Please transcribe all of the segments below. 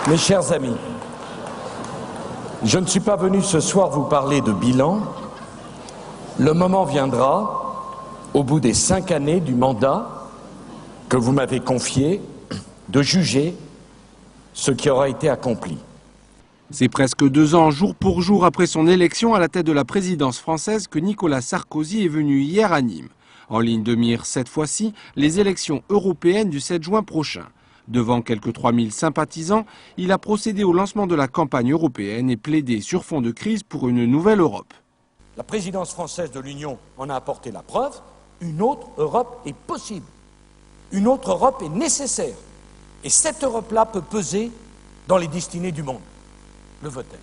Mes chers amis, je ne suis pas venu ce soir vous parler de bilan. Le moment viendra, au bout des 5 années du mandat que vous m'avez confié, de juger ce qui aura été accompli. C'est presque 2 ans, jour pour jour, après son élection à la tête de la présidence française que Nicolas Sarkozy est venu hier à Nîmes. En ligne de mire, cette fois-ci, les élections européennes du 7 juin prochain. Devant quelques 3000 sympathisants, il a procédé au lancement de la campagne européenne et plaidé sur fond de crise pour une nouvelle Europe. La présidence française de l'Union en a apporté la preuve. Une autre Europe est possible. Une autre Europe est nécessaire. Et cette Europe-là peut peser dans les destinées du monde. Le vote-t-elle?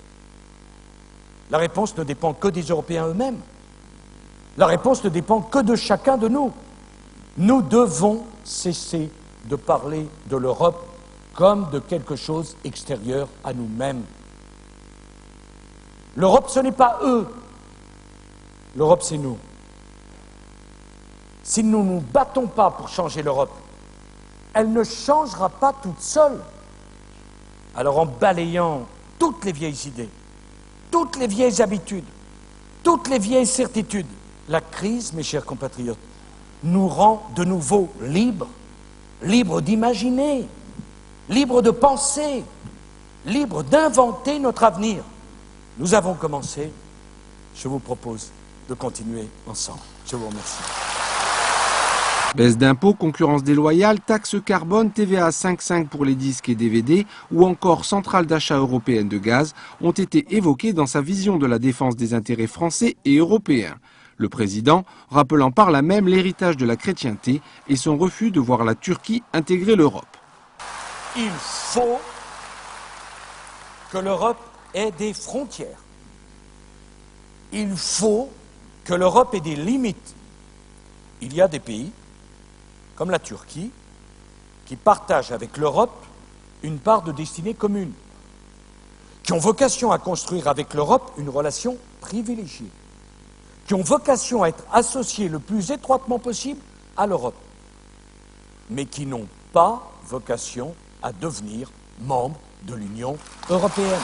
La réponse ne dépend que des Européens eux-mêmes. La réponse ne dépend que de chacun de nous. Nous devons cesser de parler de l'Europe comme de quelque chose extérieur à nous-mêmes. L'Europe, ce n'est pas eux. L'Europe, c'est nous. Si nous ne nous battons pas pour changer l'Europe, elle ne changera pas toute seule. Alors en balayant toutes les vieilles idées, toutes les vieilles habitudes, toutes les vieilles certitudes, la crise, mes chers compatriotes, nous rend de nouveau libres, libres d'imaginer, libres de penser, libres d'inventer notre avenir. Nous avons commencé, je vous propose de continuer ensemble. Je vous remercie. Baisse d'impôts, concurrence déloyale, taxe carbone, TVA 5,5 pour les disques et DVD ou encore centrale d'achat européenne de gaz ont été évoqués dans sa vision de la défense des intérêts français et européens. Le président rappelant par là même l'héritage de la chrétienté et son refus de voir la Turquie intégrer l'Europe. Il faut que l'Europe ait des frontières. Il faut que l'Europe ait des limites. Il y a des pays, comme la Turquie, qui partagent avec l'Europe une part de destinée commune, qui ont vocation à construire avec l'Europe une relation privilégiée, qui ont vocation à être associés le plus étroitement possible à l'Europe, mais qui n'ont pas vocation à devenir membres de l'Union européenne.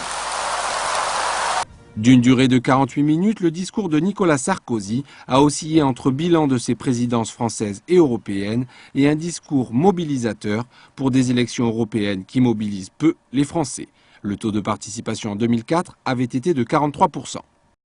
D'une durée de 48 minutes, le discours de Nicolas Sarkozy a oscillé entre bilan de ses présidences françaises et européennes et un discours mobilisateur pour des élections européennes qui mobilisent peu les Français. Le taux de participation en 2004 avait été de 43%.